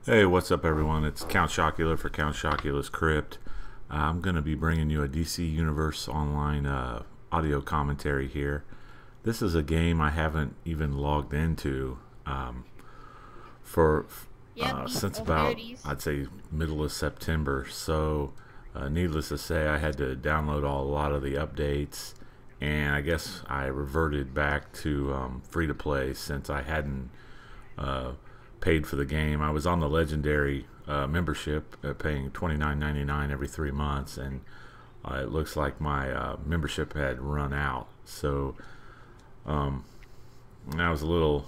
Hey, what's up, everyone? It's Count Shockula for Count Shockula's Crypt. I'm going to be bringing you a DC Universe Online audio commentary here. This is a game I haven't even logged into for Yep, since oh, there about, it is. I'd say, middle of September. So, needless to say, I had to download a lot of the updates, and I guess I reverted back to free to play since I hadn't uh, paid for the game. I was on the legendary membership, paying $29.99 every 3 months, and it looks like my membership had run out. So um, I was a little,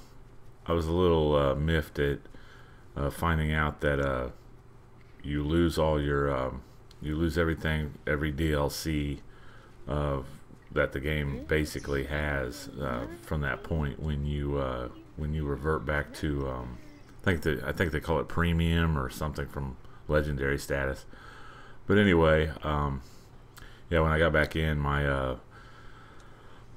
miffed at finding out that you lose all your, you lose everything, every DLC uh, that the game basically has from that point when you revert back to I think they call it premium or something from legendary status. But anyway, yeah, when I got back in, my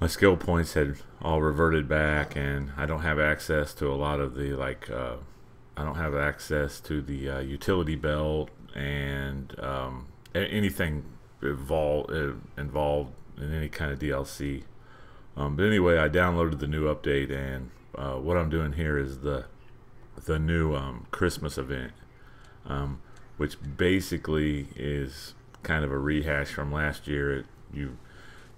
skill points had all reverted back, and I don't have access to a lot of the I don't have access to the utility belt and anything involved in any kind of DLC. But anyway, I downloaded the new update, and what I'm doing here is the new Christmas event, which basically is kind of a rehash from last year. You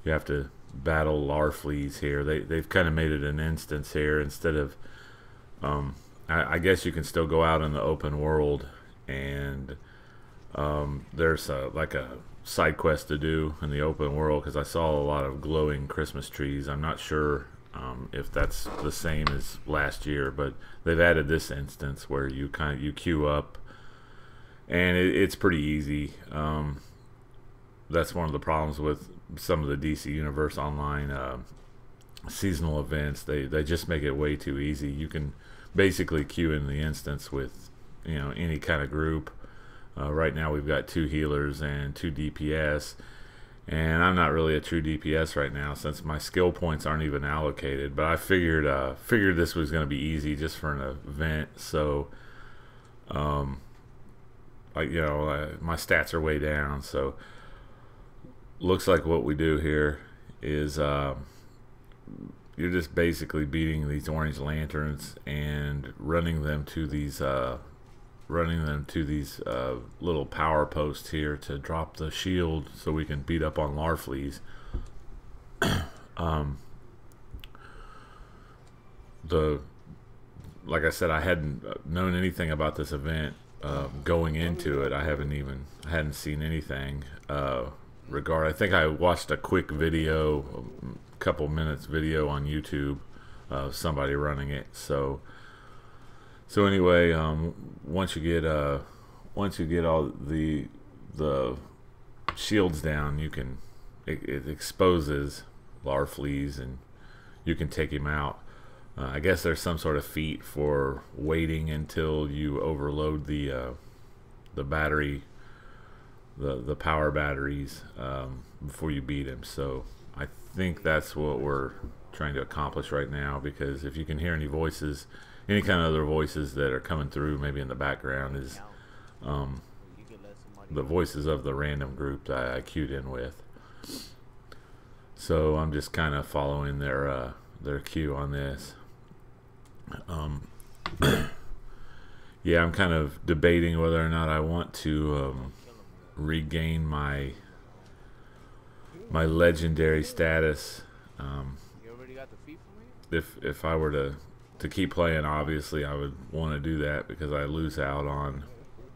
have to battle Larfleas here. They've kind of made it an instance here instead of. I guess you can still go out in the open world, and there's like a side quest to do in the open world because I saw a lot of glowing Christmas trees. I'm not sure if that's the same as last year, but they've added this instance where you queue up, and it's pretty easy. That's one of the problems with some of the DC Universe Online seasonal events. They just make it way too easy. You can basically queue in the instance with any kind of group. Right now we've got 2 healers and 2 DPS, and I'm not really a true DPS right now since my skill points aren't even allocated. But I figured this was going to be easy just for an event. So, my stats are way down. So, looks like what we do here is you're just basically beating these orange lanterns and running them to these little power posts here to drop the shield so we can beat up on Larfleas. um, like I said, I hadn't known anything about this event going into it. I hadn't seen anything I think I watched a quick video, a couple minutes video on YouTube of somebody running it. So anyway, once you get all the shields down, it exposes Larfleas, and you can take him out. I guess there's some sort of feat for waiting until you overload the battery, the power batteries, before you beat him. So I think that's what we're trying to accomplish right now, because if you can hear any voices, any kind of other voices that are coming through maybe in the background, is the voices of the random group that I queued in with. So I'm just kind of following their cue on this. Yeah, I'm kind of debating whether or not I want to regain my legendary status. If I were to keep playing, obviously I would want to do that, because I lose out on,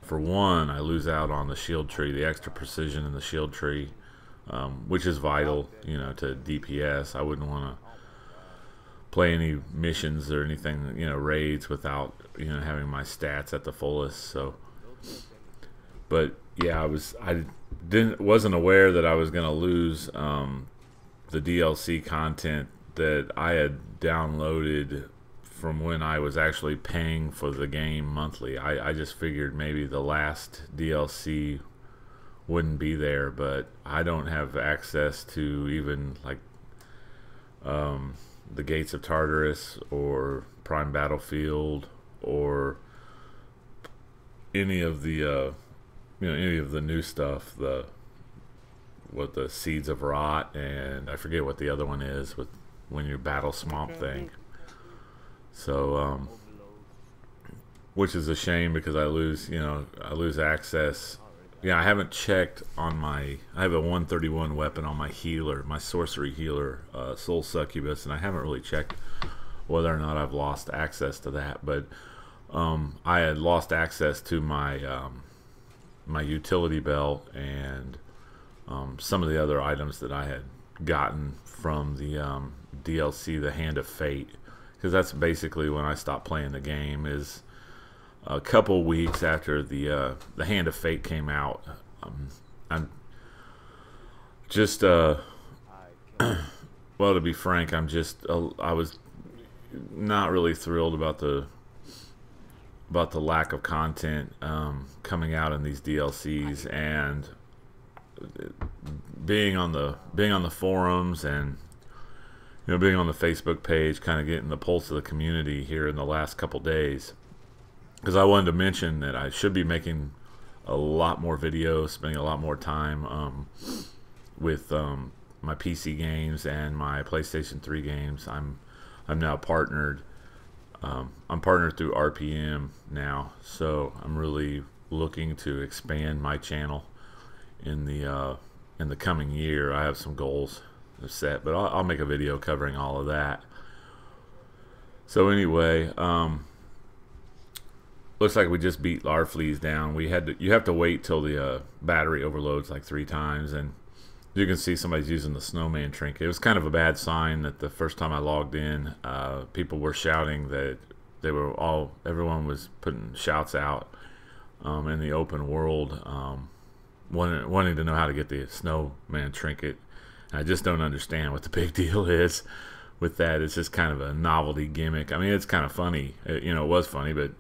for one, I lose out on the shield tree, the extra precision in the shield tree, which is vital, to DPS. I wouldn't want to play any missions or anything, raids, without having my stats at the fullest. So, but yeah, I wasn't aware that I was gonna lose the DLC content that I had downloaded from when I was actually paying for the game monthly. I just figured maybe the last DLC wouldn't be there, but I don't have access to even like the Gates of Tartarus or Prime Battlefield or any of the any of the new stuff, the Seeds of Rot, and I forget what the other one is with when you battle Swamp Thing. So which is a shame because I lose access. Yeah, I haven't checked on I have a 131 weapon on my healer, my sorcery healer, Soul Succubus, and I haven't really checked whether or not I've lost access to that. But I had lost access to my my utility belt and some of the other items that I had gotten from the DLC, the Hand of Fate, because that's basically when I stopped playing the game. Is a couple weeks after the Hand of Fate came out. I'm just well, to be frank, I was not really thrilled about the lack of content coming out in these DLCs, and being on the forums and being on the Facebook page, kind of getting the pulse of the community here in the last couple days. Because I wanted to mention that I should be making a lot more videos, spending a lot more time with my PC games and my PlayStation 3 games. I'm now partnered. I'm partnered through RPM now, so I'm really looking to expand my channel in the coming year. I have some goals set, but I'll make a video covering all of that. So anyway, looks like we just beat Larfleeze down. You have to wait till the battery overloads like 3 times, and you can see somebody's using the snowman trinket. It was kind of a bad sign that the first time I logged in, people were shouting that everyone was putting shouts out in the open world, wanting to know how to get the snowman trinket. And I just don't understand what the big deal is with that. It's just kind of a novelty gimmick. I mean, it's kind of funny. It was funny, but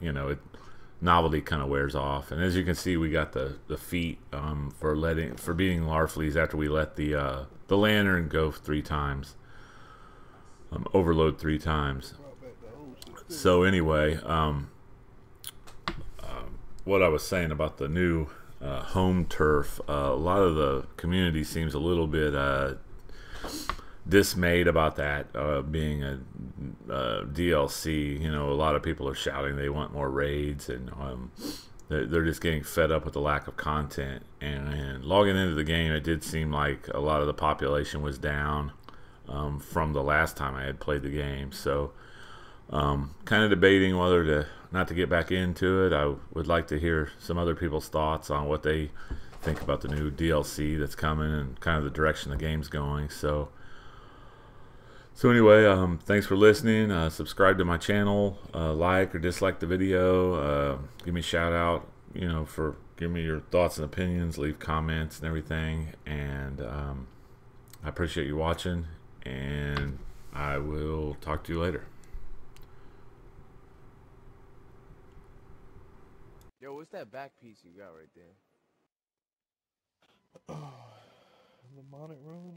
novelty kind of wears off. And as you can see, we got the feat for beating Larfleeze after we let the lantern go 3 times, overload 3 times. So anyway, what I was saying about the new home turf, a lot of the community seems a little bit dismayed about that being a DLC. A lot of people are shouting they want more raids, and they're just getting fed up with the lack of content. And logging into the game, it did seem like a lot of the population was down from the last time I had played the game. So kind of debating whether not to get back into it. I would like to hear some other people's thoughts on what they think about the new DLC that's coming and kind of the direction the game's going. So anyway, thanks for listening. Subscribe to my channel, like or dislike the video, give me a shout out, for give me your thoughts and opinions, leave comments and everything. And I appreciate you watching, and I will talk to you later. Yo, what's that back piece you got right there? The monitor room,